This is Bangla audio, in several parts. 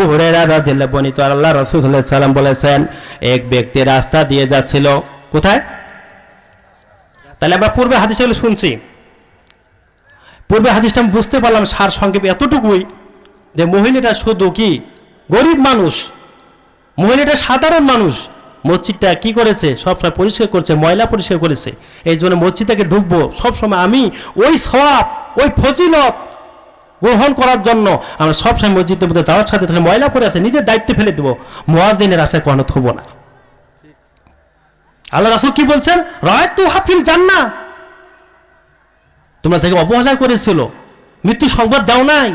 আবু হুরায়রা রাদিয়াল্লাহু বর্ণিত আল্লাহ রাসূল সাল্লাল্লাহু আলাইহি সাল্লাম বলেছেন, এক ব্যক্তি রাস্তা দিয়ে যাচ্ছিল। কোথায়? তাহলে আমরা পূর্বে হাদিসগুলো শুনছি, পূর্বে হাদিসটা আমি বুঝতে পারলাম সার সংক্ষেপে এতটুকুই যে মহিলাটা শুধু কি গরিব মানুষ, মহিলাটা সাধারণ মানুষ, মসজিদটা কি করেছে সবসময় পরিষ্কার করছে, ময়লা পরিষ্কার করেছে। এই জন্য মসজিদটাকে ঢুকবো সবসময় আমি ওই সওয়াব ওই ফজিলত গ্রহণ করার জন্য আমরা সবসময় মসজিদের মধ্যে যাওয়ার সাথে সাথে ময়লা পড়ে আছে নিজের দায়িত্বে ফেলে দেবো, মুয়াজ্জিনের আশায় কখনো থবো না। আল্লাহ রাসূল কি বলছেন? রাআইতু হাফিল জান্নাহ, তোমরা যাকে অবহেলা করেছিল, মৃত্যু সংবাদ দাও নাই,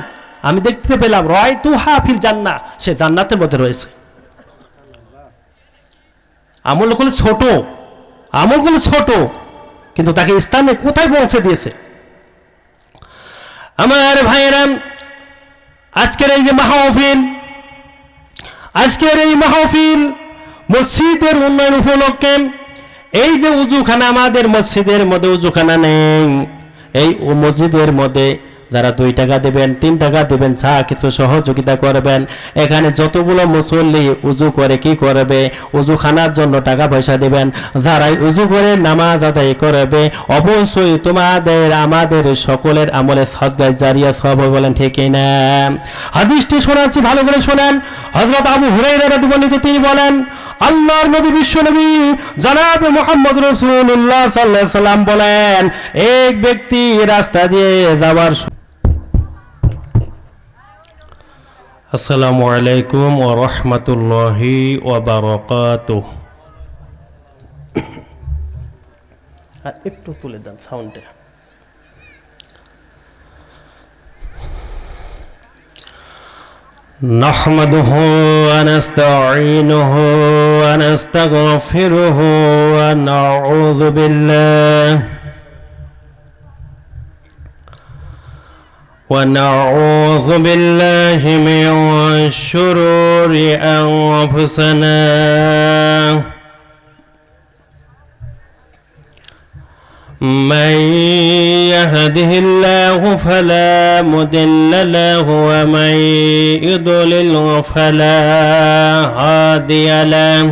আমি দেখতে পেলাম রাআইতু হাফিল জান্নাহ, সে জান্নাতের মধ্যে রয়েছে। আমলগুলো ছোট, আমলগুলো ছোট, কিন্তু তাকে ইসলামে কোথায় পৌঁছে দিয়েছে। আমার ভাইয়েরা, আজকের এই যে মাহফিল, আজকের এই মাহফিল মসজিদের উন্নয়ন উপলক্ষে, এই যে উজুখানা আমাদের মসজিদের মধ্যে উজুখানা নেই, এই মসজিদের মধ্যে যারা 2 টাকা দেবেন 3 টাকা দেবেন যা কিছু সহযোগিতা করবেন, এখানে যতগুলো মুসল্লি উজু করে কি করবে, উজুখানার জন্য টাকা পয়সা দেবেন, যারাই উজু করে নামাজ আদায় করবে অবশ্যই তোমাদের আমাদের সকলের আমলে সাদকা জারিয়া সওয়াব বলেন, ঠিক না? হাদিসটি শোনাচ্ছি, ভালো করে শোনেন। হযরত আবু হুরায়রা রাদিয়াল্লাহু আনহু তিনি বলেন, আল্লাহর নবী বিশ্ব নবী জনাব মুহাম্মদ রাসূলুল্লাহ সাল্লাল্লাহু আলাইহি সাল্লাম বলেন, এক ব্যক্তি রাস্তা দিয়ে যাওয়ার। আসসালামু আলাইকুম ওয়া রাহমাতুল্লাহি ওয়া বারাকাতুহু। আর একটু তুলে দেন সাউন্ডে। নাহমাদুহু ওয়া নাস্তাঈনুহু ওয়া নাস্তাগফিরুহু ওয়া নাউযু বিল্লাহি ونعوذ بالله من شرور أنفسنا من يهده الله فلا مضل له ومن يضلل فلا هادي له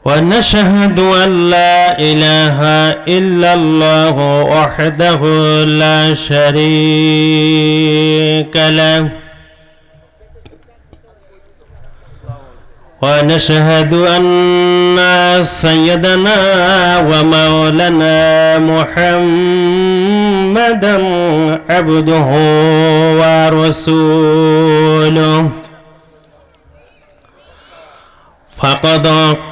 ونشهد أن لا إله إلا الله وحده لا شريك له ونشهد أن سيدنا ومولانا محمدا عبده ورسوله فقد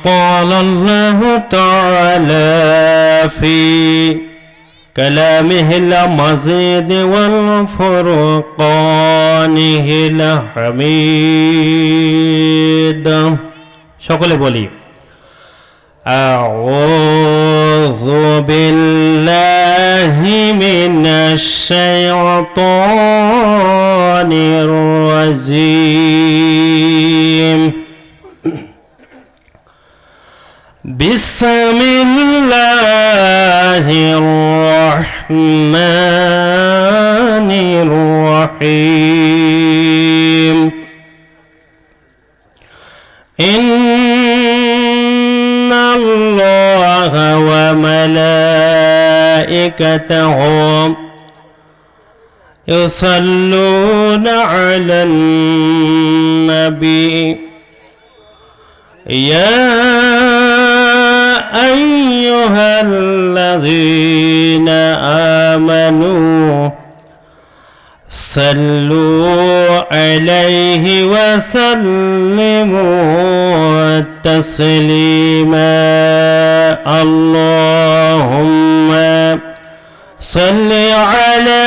قال الله تعالى في كلامه المجيد والفرقانه الحميد সকলে বলি أعوذ بالله من الشيطان الرجيم بسم الله الرحمن الرحيم إن الله وملائكته يصلون على النبي يا أيها الذين آمنوا صلوا عليه وسلموا تسليما اللهم صل على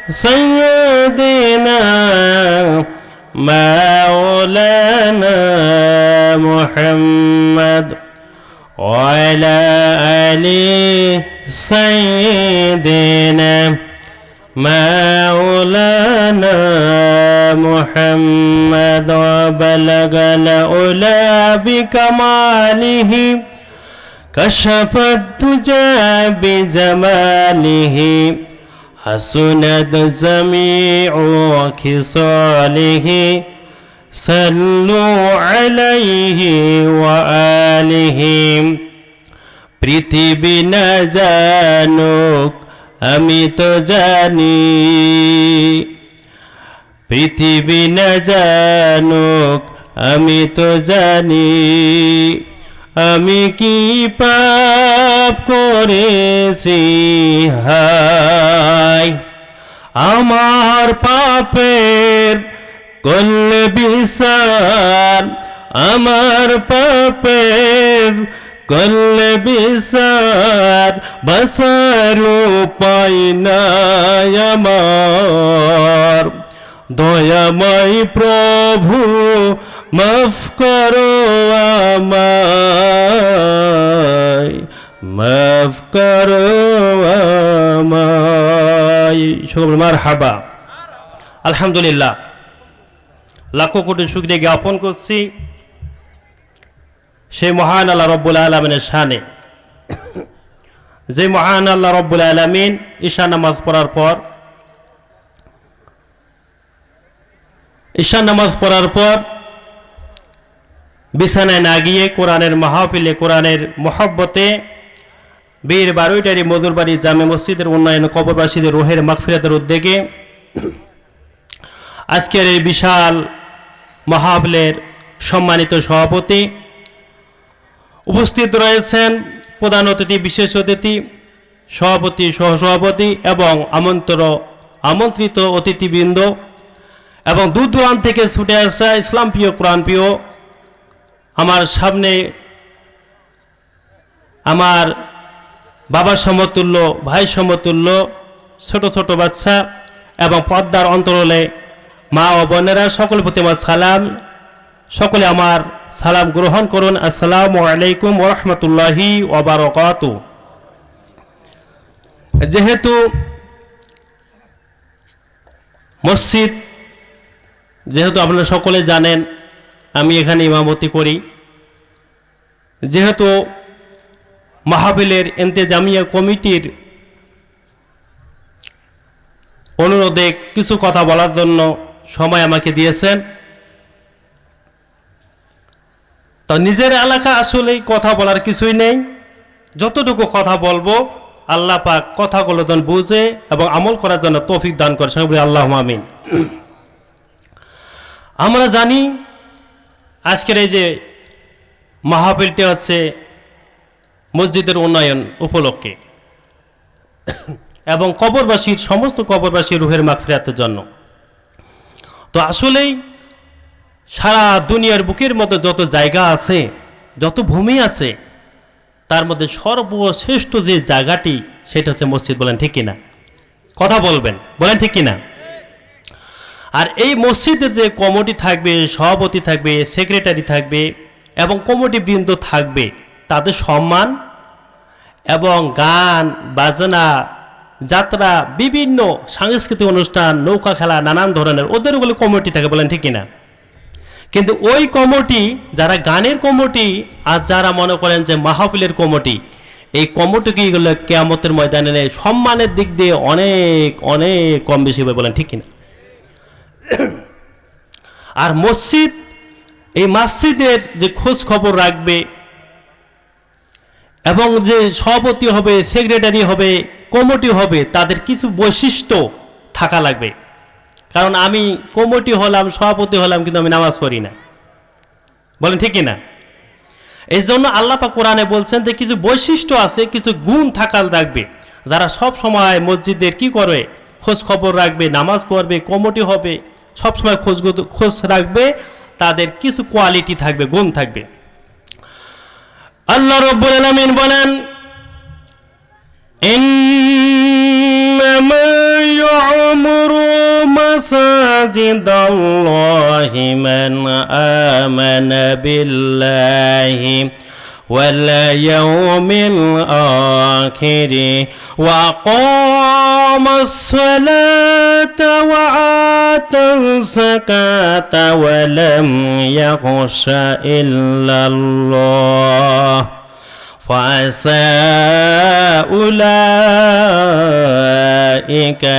سيدنا مولانا محمد وعلى آل سيدنا مولانا محمد وبلغ العلا بكماله كشف الدجى بجماله حسنت جميع خصاله صلوا عليه وآله পৃথিবী না জানুক আমি তো জানি পৃথিবী না জানুক আমি তো জানি আমি কি পাপ করেছি হায় আমার পাপের করলে বিচার আমার পাপের করলে বিচার বাঁচার উপায় নাই আমার দয়াময় প্রভু মাফ করো আমায় মাফ করো আমায় সকল মারহাবা আলহামদুলিল্লাহ লাখো কোটি শুকরিয়া জ্ঞাপন করছি সেই মহান আল্লাহ রব্বুল আলামিনের শানে যে মহান আল্লাহ রব্বুল আলামিন ঈশা নামাজ পড়ার পর বিছানায় না গিয়ে কোরআনের মাহফিলে কোরআনের মহব্বতে বীর বারুইটারি মধুরবাড়ি জামে মসজিদের উন্নয়ন কবরবাসীদের রুহের মাগফিরাতের উদ্যোগে আজকের এই বিশাল মাহফিলের সম্মানিত সভাপতি উপস্থিত রয়েছেন প্রধান অতিথি বিশেষ অতিথি সভাপতি সহসভাপতি এবং আমন্ত্রিত অতিথিবৃন্দ এবং দূর দূরান্ত থেকে ছুটে আসা ইসলাম প্রিয় কোরআন প্রিয় আমার সামনে আমার বাবার সমতুল্য ভাই সমতুল্য ছোট ছোট বাচ্চা এবং পর্দার অন্তরালে মা ও বোনেরা সকলের প্রতি আমার সালাম সকলে আমার সালাম গ্রহণ করুন আসসালামু আলাইকুম ওয়া রাহমাতুল্লাহি ওয়া বারাকাতুহু যেহেতু মসজিদ যেহেতু আপনারা সকলে জানেন আমি এখানে ইমামতি করি যেহেতু মাহফিলের ইন্তেজামিয়া কমিটির অনুরোধে কিছু কথা বলার জন্য সময় আমাকে দিয়েছেন তো নিজের এলাকা আসলে কথা বলার কিছুই নেই যতটুকু কথা বলবো আল্লাহ পাক কথাগুলো যেন বুঝে এবং আমল করার জন্য তৌফিক দান করে সবাই আল্লাহুম্মা আমিন আমরা জানি আজকের এই যে মাহফিলটি হচ্ছে মসজিদের উন্নয়ন উপলক্ষে এবং কবরবাসীর সমস্ত কবরবাসীর রুহের মাগফিরাতের জন্য তো আসলেই সারা দুনিয়ার বুকের মতো যত জায়গা আছে যত ভূমি আছে তার মধ্যে সর্বশ্রেষ্ঠ যে জায়গাটি সেটা হচ্ছে মসজিদ বলেন ঠিক কিনা কথা বলবেন বলেন ঠিক কিনা আর এই মসজিদে যে কমিটি থাকবে সভাপতি থাকবে সেক্রেটারি থাকবে এবং কমিটি বৃন্দ থাকবে তাদের সম্মান এবং গান বাজনা যাত্রা বিভিন্ন সাংস্কৃতিক অনুষ্ঠান নৌকা খেলা নানান ধরনের ওদের ওগুলো কমিটি থাকে বলেন ঠিক কিনা কিন্তু ওই কমিটি যারা গানের কমিটি আর যারা মনে করেন যে মাহফিলের কমিটি এই কমিটিগুলো কিয়ামতের ময়দানে সম্মানের দিক দিয়ে অনেক অনেক কম বেশি হবে বলেন ঠিক কিনা আর মসজিদ এই মসজিদের যে খোঁজ খবর রাখবে এবং যে সভাপতি হবে সেক্রেটারি হবে কমিটি হবে তাদের কিছু বৈশিষ্ট্য থাকা লাগবে কারণ আমি কমিটি হলাম সভাপতি হলাম কিন্তু আমি নামাজ পড়ি না বলেন ঠিক কিনা এই জন্য আল্লাহ পাক কোরআনে বলছেন যে কিছু বৈশিষ্ট্য আছে কিছু গুণ থাকা লাগবে যারা সব সময় মসজিদের কি করে খোঁজ খবর রাখবে নামাজ পড়বে কমিটি হবে সব সময় খোঁজ রাখবে তাদের কিছু কোয়ালিটি থাকবে গুণ থাকবে আল্লাহ রাব্বুল আলামিন বলেন ইন্নামা ইয়ামুরু মাসাজিদাল্লাহি মান আমানা বিল্লাহি ওয়াল ইয়াউমিল আখির ওয়া আকামাস সালাতা ওয়া আতাস যাকাতা ওয়া লাম ইয়াখশা ইল্লাল্লাহ ফাসা উলাইকা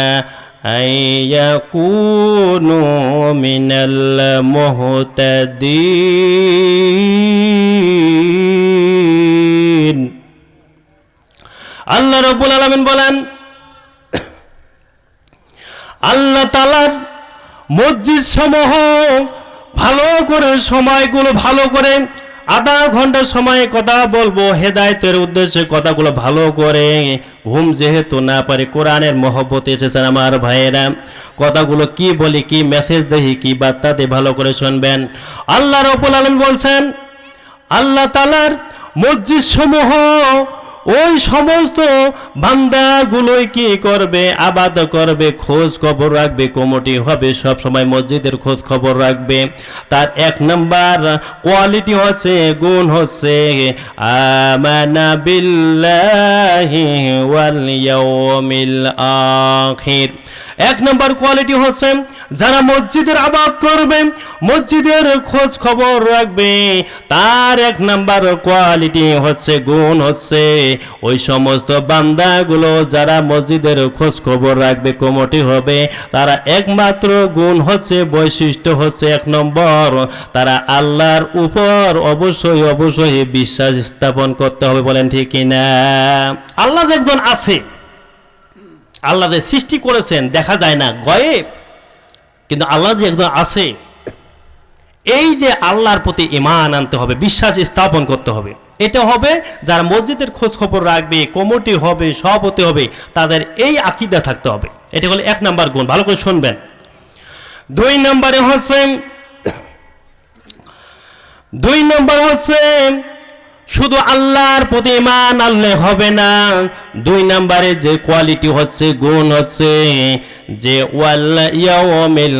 আইয়াকুনু মিনাল মুহতাদিন। আল্লাহ রাব্বুল আলামিন বলেন, আল্লাহ তাআলার মসজিদ সমূহ ভালো করে সময়গুলো ভালো করে আধা ঘন্টা সময় কথা বলবো, হেদায়েতের উদ্দেশ্যে কথাগুলো ভালো করে। ঘুম যেহেতু না পারে, কোরআনের মহব্বত এসেছেন আমার ভাইয়েরা, কথাগুলো কি বলি, কি মেসেজ দেখি, কি বার্তা দিয়ে ভালো করে শুনবেন। আল্লাহ রাব্বুল আলামিন বলছেন, আল্লাহ তাআলার মসজিদ সমূহ ওই সমস্ত বান্দাগুলোই কি করবে, আবাদ করবে, খোঁজ খবর রাখবে, কমিটি হবে, সব সময় মসজিদের খোঁজ খবর রাখবে। তার এক নাম্বার কোয়ালিটি হচ্ছে, গুণ হচ্ছে আমানা বিল্লাহি ওয়াল ইয়াউমিল আখির। এক নম্বর কোয়ালিটি হচ্ছে যারা মসজিদের আবাদ করবে, মসজিদের খোঁজ খবর রাখবে, তার এক নাম্বার কোয়ালিটি হচ্ছে, গুণ হচ্ছে ওই সমস্ত বান্দাগুলো যারা মসজিদের খোঁজ খবর রাখবে, কমিটি হবে, তারা একমাত্র গুণ হচ্ছে, বৈশিষ্ট্য হচ্ছে এক নম্বর, তারা আল্লাহর উপর অবশ্যই অবশ্যই বিশ্বাস স্থাপন করতে হবে। বলেন ঠিক কিনা? আল্লাহ যে একজন আছে, আল্লাহ যে সৃষ্টি করেছেন দেখা যায় না, গয়েব, কিন্তু আল্লাহ যে একজন আছে, এই যে আল্লাহর প্রতি ঈমান আনতে হবে, বিশ্বাস স্থাপন করতে হবে। এটা হবে যারা মসজিদের খোঁজ খবর রাখবে, কমিটি হবে, সভাপতি হবে, তাদের এই আকীদা থাকতে হবে। এটা হলো এক নাম্বার গুণ, ভালো করে শুনবেন। দুই নম্বর হচ্ছে শুধু আল্লাহর প্রতি ঈমান আনলে হবে না। দুই নম্বরে যে কোয়ালিটি হচ্ছে, গুণ হচ্ছে যে ওয়াল ইয়াউমিল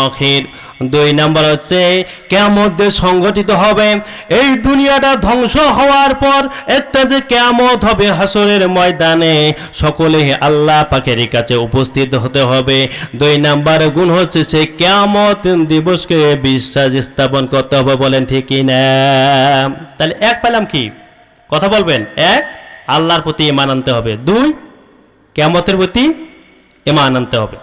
আখির। দুই নম্বর হচ্ছে কিয়ামত সংগঠিত হবে, এই দুনিয়াটা ধ্বংস হওয়ার পর একটা যে কিয়ামত হবে হাসরের ময়দানে, সকলে আল্লাহ পাকের কাছে উপস্থিত হতে হবে। দুই নাম্বার গুণ হচ্ছে সেই কিয়ামত দিবসকে বিশ্বাস স্থাপন করতে হবে। বলেন ঠিক কি না? তাহলে এক পেলাম কি, কথা বলবেন? এক, আল্লাহর প্রতি ঈমান আনতে হবে। দুই, কিয়ামতের প্রতি ঈমান আনতে হবে।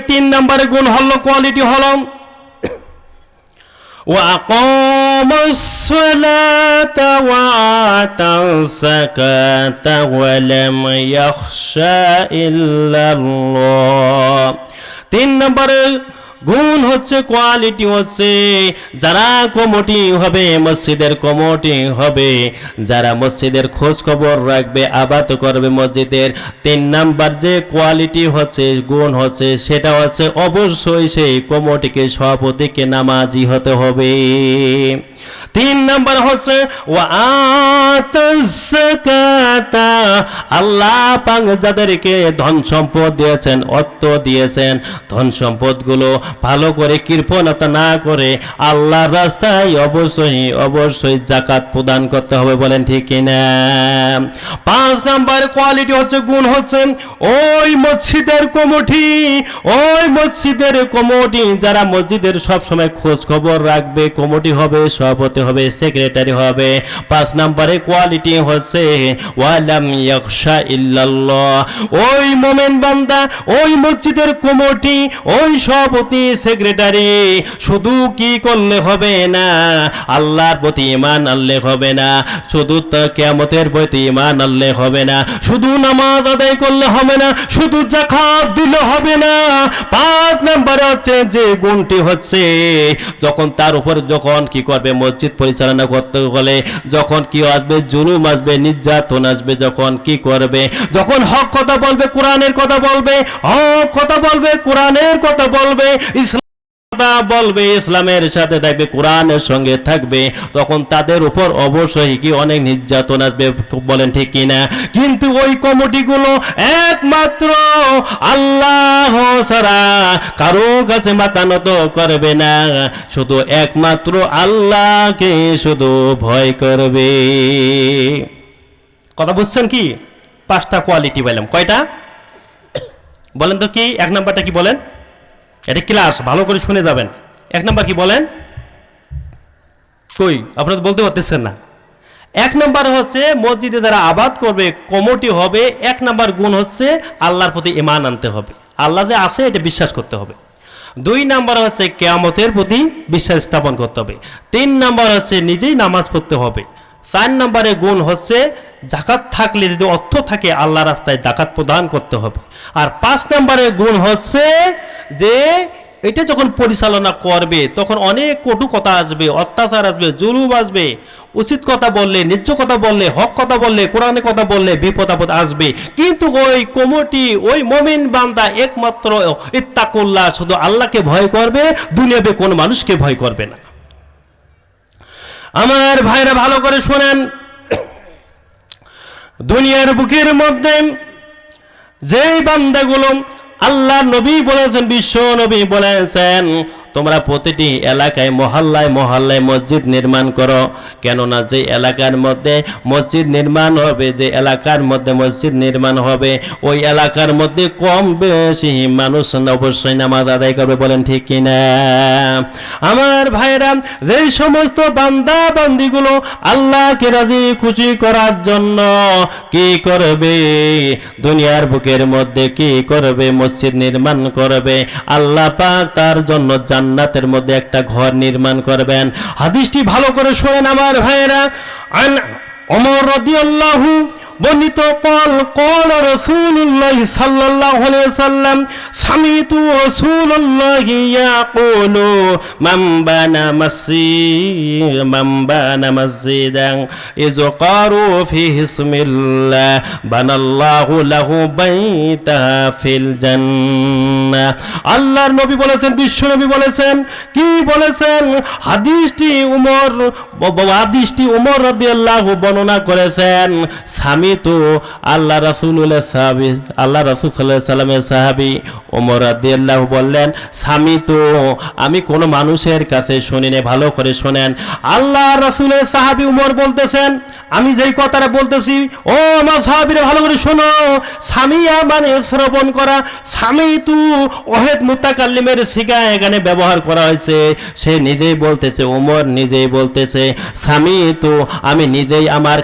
তিন নম্বরের গুণ হলো, কোয়ালিটি হলো ওয়াকামাস সালাতা ওয়া আতাস যাকাতা ওয়া লাম ইয়াখশা ইল্লাল্লাহ। তিন নম্বরের গুণ হচ্ছে, কোয়ালিটি হচ্ছে যারা কমিটি হবে, মসজিদের কমিটি হবে, যারা মসজিদের খোঁজ খবর রাখবে, আবাদ করবে মসজিদের, তিন নাম্বার যে কোয়ালিটি হচ্ছে, গুণ হচ্ছে, সেটা হচ্ছে অবশ্যই সেই কমিটিকে, সভাপতিকে নামাজি হতে হবে। তিন নাম্বার হচ্ছে ওয়া আতাস যাকাতা, আল্লাহ পাক যাদেরকে ধন সম্পদ দিয়েছেন, অর্থ দিয়েছেন, ধন সম্পদগুলো ভালো করে কৃপণতা না করে আল্লাহর রাস্তায় অবশ্যই অবশ্যই যাকাত প্রদান করতে হবে। বলেন ঠিক কিনা? পাঁচ নাম্বার কোয়ালিটি হচ্ছে, গুণ হচ্ছে ওই মসজিদের কমিটি, যারা মসজিদের সব সময় খোঁজ খবর রাখবে, কমিটি হবে, সভাপতি হবে, সেক্রেটারি হবে। পাঁচ নম্বরে কোয়ালিটি হচ্ছে ওয়ালাম ইয়াখশা ইল্লাল্লাহ, ওই মুমিন বান্দা, ওই মসজিদের কমিটি, ওই সভাপতি, সেক্রেটারি শুধু কি করলে হবে না, আল্লাহর প্রতি ঈমান আনলে হবে না, শুধু কিয়ামতের প্রতি ঈমান আনলে হবে না, শুধু নামাজ আদায় করলে হবে না, শুধু যাকাত দিলে হবে না। পাঁচ নম্বরে হচ্ছে যে গুণটি হচ্ছে, যখন তার উপর যখন কি করবে, মসজিদ পরিচালনা করতে হলে যখন কি আসবে, জুলুম আসবে, নির্যাতন আসবে, যখন কি করবে, যখন হক কথা বলবে, কোরআনের কথা বলবে, হক কথা বলবে, কোরআনের কথা বলবে, বলবে, ইসলামের সাথে থাকবে, কোরআনের সঙ্গে থাকবে, তখন তাদের উপর অবশ্যই কি অনেক নির্যাতন আসবে। বলেন ঠিক কিনা? কিন্তু ওই কমিটিগুলো একমাত্র আল্লাহ ছাড়া কারো কাছে মাথা নত করবে না, শুধু একমাত্র আল্লাহকে শুধু ভয় করবে। কথা বুঝছেন কি? পাঁচটা কোয়ালিটি বললাম, কয়টা বলেন তো? কি এক নাম্বারটা কি বলেন? এটা ক্লাস, ভালো করে শুনে যাবেন। এক নাম্বার কি বলেন? কই, আপনারা তো বলতে পারতেছেন না। এক নম্বর হচ্ছে মসজিদে যারা আবাদ করবে, কমিটি হবে, এক নম্বর গুণ হচ্ছে আল্লাহর প্রতি ঈমান আনতে হবে, আল্লাহ যে আছে এটা বিশ্বাস করতে হবে। দুই নম্বর হচ্ছে কিয়ামতের প্রতি বিশ্বাস স্থাপন করতে হবে। তিন নম্বর হচ্ছে নিজেই নামাজ পড়তে হবে। চার নম্বরে গুণ হচ্ছে জাকাত থাকলে, যদি অর্থ থাকে আল্লাহ রাস্তায় জাকাত প্রদান করতে হবে। আর পাঁচ নম্বরে গুণ হচ্ছে যে এটা যখন পরিচালনা করবে তখন অনেক কটু কথা আসবে, অত্যাচার আসবে, জুলুম আসবে, উচিত কথা বললে, ন্যায্য কথা বললে, হক কথা বললে, কোরআনে কথা বললে বিপদ আপদ আসবে। কিন্তু ওই কমিটি, ওই মুমিন বান্দা একমাত্র ইত্তাকুল্লাহ, শুধু আল্লাহকে ভয় করবে, দুনিয়াবে কোনো মানুষকে ভয় করবে না। আমার ভাইরা ভালো করে শোনেন, দুনিয়ার বুকের মধ্যে যেই বান্দাগুলো, আল্লাহ নবী বলেছেন, বিশ্ব নবী বলেছেন, তোমরা প্রতিটি এলাকায় মহল্লায় মহল্লায় মসজিদ নির্মাণ করো। কেননা যে এলাকার মধ্যে মসজিদ নির্মাণ হবে, যে এলাকার মধ্যে মসজিদ নির্মাণ হবে, ওই এলাকার মধ্যে কম বেশি মানুষ অবশ্যই নামাজ আদায় করবে। বলেন ঠিক কিনা? আমার ভাইরা, যেই সমস্ত বান্দা বান্দিগুলো আল্লাহকে রাজি খুশি করার জন্য কি করবে, দুনিয়ার বুকের মধ্যে কি করবে, মসজিদ নির্মাণ করবে, আল্লাহ পাক তার জন্য জান্নাতের মধ্যে একটা ঘর নির্মাণ করবেন। হাদিসটি ভালো করে শোনেন আমার ভাইয়েরা। আন ওমর রাদিয়াল্লাহু বর্ণিত, قال رسول الله صلى الله عليه وسلم سمعت رسول الله يقول من بنى مسجدا يذكر فيه اسم الله بنى الله له بيتا في الجنة। আল্লাহর নবী বলেছেন, বিশ্ব নবী বলেছেন, কি বলেছেন? হাদিসটি উমর রাদিয়াল্লাহু বর্ণনা করেছেন। তো আল্লাহ রাসূলুল্লাহ সাহাবী, আল্লাহ রাসূল সাল্লাল্লাহু আলাইহি সাল্লামের সাহাবী ওমর রাদিয়াল্লাহু বললেন, স্বামী তো আমি কোন মানুষের কাছে শুনিনি। ভালো করে শুনেন, আল্লাহ রাসূলের সাহাবী উমর বলতেছেন, আমি যেই কথাটা বলতেছি, ও আমার সাহাবীরা ভালো করে শোনো। সামিয়া মানে শ্রবণ করা, স্বামী তো ওয়াহিদ মুতাকাল্লিমের সিগা এখানে ব্যবহার করা হয়েছে। সে নিজেই বলতেছে, ওমর নিজেই বলতেছে, স্বামী তো আমি নিজেই আমার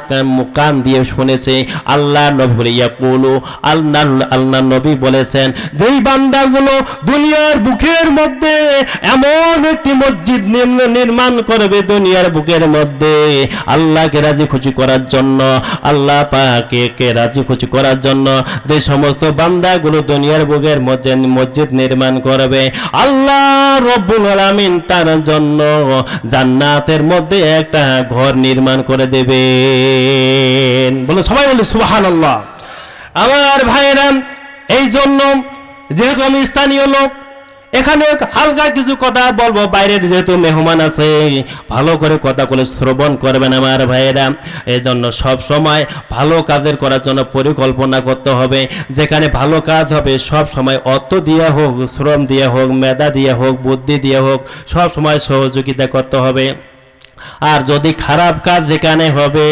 কান দিয়ে শুনেছি। আল্লাহ নবী ইয়াকুলু, আল্লাহ নবী বলেছেন, যেই বান্দাগুলো দুনিয়ার বুকের মধ্যে এমন একটি মসজিদ নির্মাণ করবে, দুনিয়ার বুকের মধ্যে আল্লাহকে রাজি খুশি করার জন্য, আল্লাহ পাককে রাজি খুশি করার জন্য যে সমস্ত বান্দাগুলো দুনিয়ার বুকের মধ্যে মসজিদ নির্মাণ করবে, আল্লাহ রব্বুল আলামিন তার জন্য জান্নাতের মধ্যে একটা ঘর নির্মাণ করে দেবেন। বলো সবাই, বলে সুবহানাল্লাহ। আমার ভাইয়েরা, এই জন্য যেহেতু আমি স্থানীয় লোক, এখানে হালকা কিছু কথা বলবো, বাইরের যেহেতু মেহমান আছে, ভালো করে কথাগুলো শ্রবণ করবেন আমার ভাইয়েরা। এই জন্য সব সময় ভালো কাজের করার জন্য পরিকল্পনা করতে হবে। যেখানে ভালো কাজ হবে সব সময় অর্থ দিয়ে হোক, শ্রম দিয়ে হোক, মেধা দিয়ে হোক, বুদ্ধি দিয়ে হোক, সব সময় সহযোগিতা করতে হবে। আর যদি খারাপ কাজ যেখানে হবে,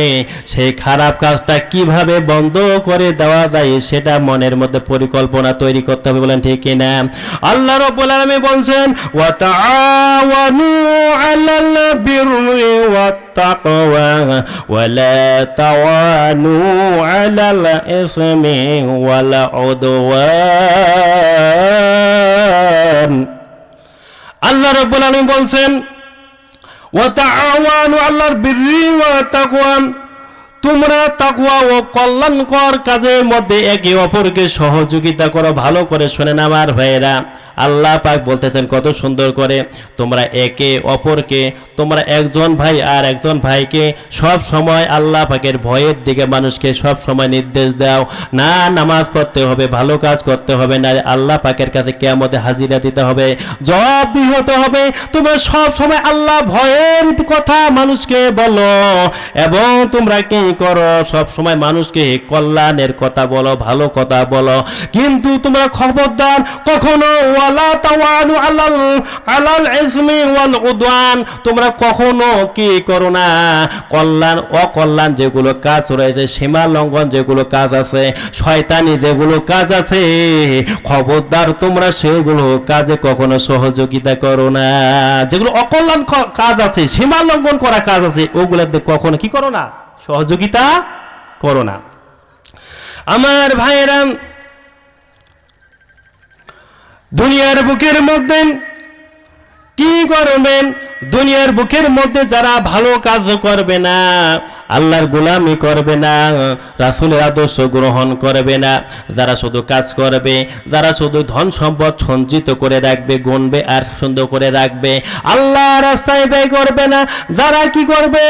সেই খারাপ কাজটা কিভাবে বন্ধ করে দেওয়া যায় সেটা মনের মধ্যে পরিকল্পনা তৈরি করতে হবে। বলেন ঠিক কিনা? আল্লাহ রাব্বুল আলামিন বলেন, ওয়া তাআওয়ানু আলাল বিররি ওয়াত তাকওয়া ওয়া লা তাওয়ানু আলাল ইসমি ওয়াল উদওয়ান। আল্লাহ রাব্বুল আলামিন বলেন, আল্লাহর বিররি ওয়া তাকওয়া, তোমরা তাকওয়া ও কল্যাণকর কাজের মধ্যে একে অপরকে সহযোগিতা করো। ভালো করে শোনেন আমার ভাইয়েরা, আল্লাহ পাক বলতেছেন কত সুন্দর করে, তোমরা একে অপরকে, তোমরা একজন ভাই আর একজন ভাইকে সব সময় আল্লাহ পাকের ভয়ের দিকে মানুষকে সব সময় নির্দেশ দাও। না নামাজ পড়তে হবে, ভালো কাজ করতে হবে, না আল্লাহ পাকের কাছে কিয়ামতে হাজিরা দিতে হবে, জবাবদিহি হতে হবে। তোমরা সব সময় আল্লাহ ভয়ের কথা মানুষকে বলো, এবং তোমরা কি করো, সব সময় মানুষকে কল্যাণের কথা বলো, ভালো কথা বলো। কিন্তু তোমরা খবরদার কখনো ওয়ালা তাওয়ানু আলাল ইসমি ওয়াল উদওয়ান, তোমরা কখনো কি করো না কল্যাণ অকল্যাণ যেগুলো কাজ রয়েছে, সীমা লঙ্ঘন যেগুলো কাজ আছে, শয়তানি যেগুলো কাজ আছে, খবরদার তোমরা সেগুলো কাজে কখনো সহযোগিতা করো না। যেগুলো অকল্যাণ কাজ আছে, সীমা লঙ্ঘন করা কাজ আছে, ওগুলোতে কখনো কি করো না, সহযোগিতা করো না। আমার ভাইরা, দুনিয়ার বুকের মধ্যে কি করবেন, দুনিয়ার বুকের মধ্যে যারা ভালো কাজ করবে না, আল্লাহর গোলামি করবে না, রাসূলের আদর্শ গ্রহণ করবে না, যারা শুধু কাজ করবে, যারা শুধু ধন সম্পদ সঞ্চিত করে রাখবে, গুনবে আর সুন্দর করে রাখবে, আল্লাহ রাস্তায় ব্যয় করবে না, যারা কি করবে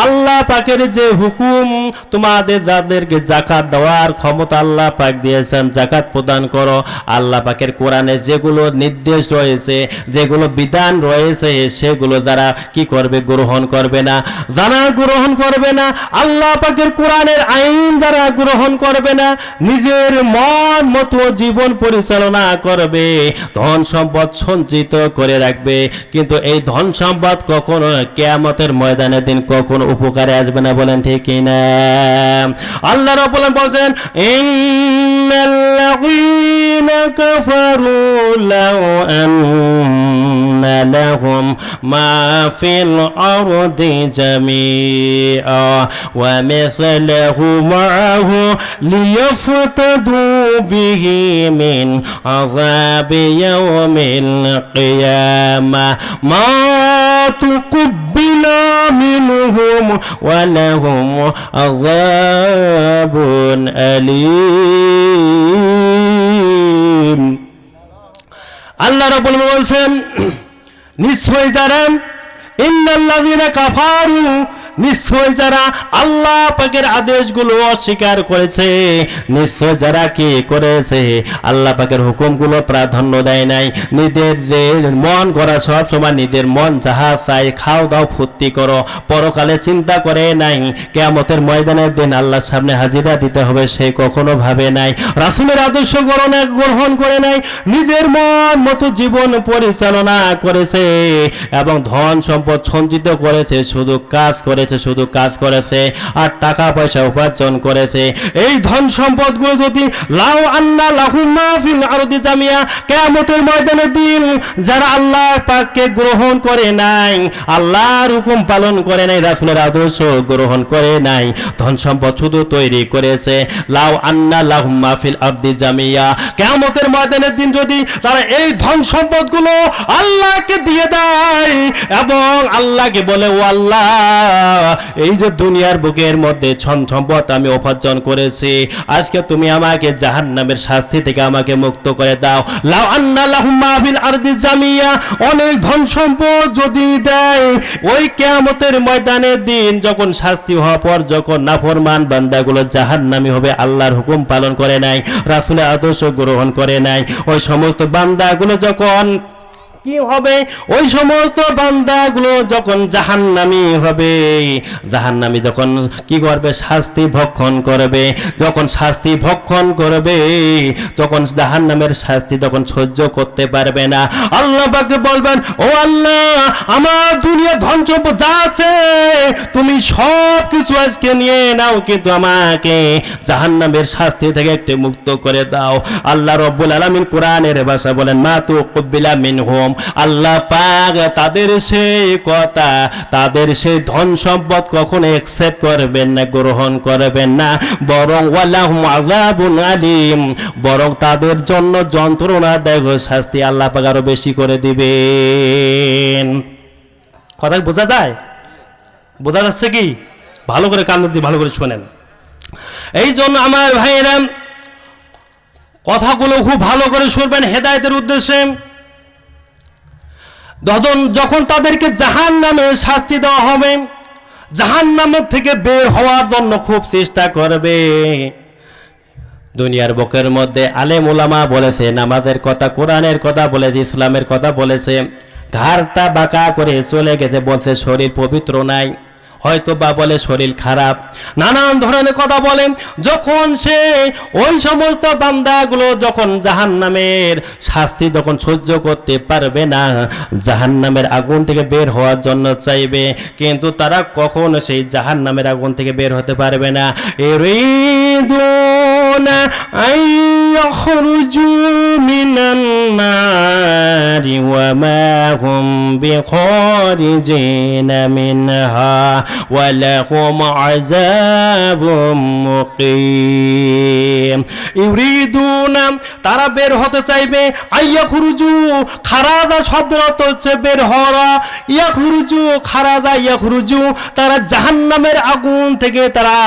আল্লাহ পাকের যে হুকুম, তোমাদের যাদেরকে যাকাত দেওয়ার ক্ষমতা আল্লাহ পাক দিয়েছেন, যাকাত প্রদান করো, আল্লাহ পাকের কোরআনে যেগুলো নির্দেশ রয়েছে, যেগুলো বিধান রয়েছে, সেগুলো যারা কি করবে গ্রহণ করবে না, যারা গ্রহণ করবে না আল্লাহ পাকের কোরআনের আইন যারা গ্রহণ করবে না, নিজের মন মতো জীবন পরিচালনা করবে, ধন সম্পদ সঞ্চিত করে রাখবে, কিন্তু এই ধন সম্পদ কখনো কিয়ামতের ময়দানের দিন কখনো উপকারে আসবে না। বলেন ঠিক কিনা? আল্লাহ রাব্বুল আলামিন বলেন, ইন্নাল্লাযীনা কাফারু লাউ আন্না লাহুম মা ফিল আরদি জামিআ ওয়া মিসলুহু মা'আহু লিয়াফতাদু বিহি মিন আযাবি ইয়াউমিল কিয়ামাহ মা তুকবিলা মিনহুম ওয়া লাহুম আযাবুন আলীম। আল্লাহ রাব্বুল আলামিন বলছেন, নিশ্চয় যারা ইন্নাল্লাযীনা কাফারু, নিশ্চয় যারা আল্লাহ পাকের আদেশগুলো অস্বীকার করেছে, নিশ্চয় যারা কি করেছে আল্লাহ পাকের হুকুমগুলো প্রাধান্য দেয় নাই, নিজের যে মন করা সব সময় নিজের মন যাহা চাই খাও দাও ফুর্তি করো, পরকালে চিন্তা করে নাই কিয়ামতের ময়দানের দিন আল্লাহর সামনে হাজিরা দিতে হবে, সে কখনো ভাবে নাই, রাসূলের আদর্শ গ্রহণ করে নাই, নিজের মন মতো জীবন পরিচালনা করেছে এবং ধন সম্পদ সঞ্চিত করেছে, শুধু কাজ করেছে আর টাকা পয়সা উপার্জন করেছে। এই ধন সম্পদগুলো যদি লাউ আন্না লাহুম মা ফিল আরদি জামিয়া, কিয়ামতের ময়দানের দিন যারা আল্লাহ পাককে গ্রহণ করে নাই, আল্লাহর হুকুম পালন করে নাই, রাসূলের আদর্শ গ্রহণ করে নাই, ধন সম্পদ শুধু তৈরি করেছে, লাউ আন্না লাহুম মা ফিল আরদি জামিয়া, কিয়ামতের ময়দানের দিন যদি তারা এই ধন সম্পদগুলো আল্লাহকে দিয়ে দেয় এবং আল্লাহকে বলে, ও আল্লাহ এই যে দুনিয়ার বুকের মধ্যে ধন সম্পদ আমি উপার্জন করেছি, আজকে তুমি আমাকে জাহান্নামের শাস্তি থেকে আমাকে মুক্ত করে দাও, লাউ আন্না লাহুম মা ফিল আরদি জামিয়া, অনেক ধন সম্পদ যদি দেয়, ওই কিয়ামতের ময়দানের দিন যখন শাস্তি হওয়ার পর যখন নাফরমান বান্দাগুলো জাহান্নামী হবে, আল্লাহর হুকুম পালন করে নাই, রাসূলের আদর্শ গ্রহণ করে নাই, ওই সমস্ত বান্দাগুলো যখন কি হবে, ওই সমস্ত বান্দাগুলো যখন জাহান্নামী হবে, জাহান্নামী যখন কি করবে শাস্তি ভক্ষণ করবে, যখন শাস্তি ভক্ষণ করবে তখন জাহান্নামের শাস্তি তখন সহ্য করতে পারবে না, আল্লাহ পাক বলবেন, ও আল্লাহ আমার দুনিয়া ধন সম্পদ যা আছে তুমি সব কিছু আজকে নিয়ে নাও, কিন্তু আমাকে জাহান্নামের শাস্তি থেকে একটু মুক্ত করে দাও। আল্লাহ রাব্বুল আলামিন কোরআনের ভাষা বলেন, মা তুকবিলা মিনহুম, আল্লাহ পাক তাদের সেই কথা, তাদের সেই ধন সম্পদ কখনো অ্যাকসেপ্ট করবেন না, গ্রহণ করবেন না, বরং ওয়ালাহুম আযাবুন আলীম, বরং তাদের জন্য যন্ত্রণাদায়ক শাস্তি আল্লাহ পাক আরো বেশি করে দিবেন। কথা বোঝা যায়? বোঝা যাচ্ছে কি? ভালো করে কান দিয়ে ভালো করে শোনেন। এই জন্য আমার ভাইয়েরা কথাগুলো খুব ভালো করে শুনবেন হেদায়েতের উদ্দেশ্যে। যখন তাদেরকে জাহান্নামে শাস্তি দেওয়া হবে, জাহান্নামের থেকে বের হওয়ার জন্য খুব চেষ্টা করবে। দুনিয়ার বুকের মধ্যে আলেম ওলামা বলেছে, নামাজের কথা, কোরআনের কথা বলেছে, ইসলামের কথা বলেছে, ঘাড়টা বাঁকা করে চলে গেছে, বলছে শরীর পবিত্র নাই, হয়তো বা বলে শরীর খারাপ, নানান ধরনের কথা বলে। যখন সে ওই সমস্ত বান্দাগুলো যখন জাহান্নামের শাস্তি যখন সহ্য করতে পারবে না, জাহান্নামের আগুন থেকে বের হওয়ার জন্য চাইবে, কিন্তু তারা কখনো সেই জাহান্নামের আগুন থেকে বের হতে পারবে না। ইরিদুনা আইয়াখরুজু মিনান নারি ওয়া মা হুম বিখারিজিনা মিনহা ওয়া লাহুম আযাবুম মুকিম। ইউরিদুনা তারা বের হতে চাইবে, আইয়াখরুজু খারাজা শব্দের অর্থ হচ্ছে বের হওয়া, ইয়াখরুজু খারাজা ইয়াখরুজু তারা জাহান্নামের আগুন থেকে তারা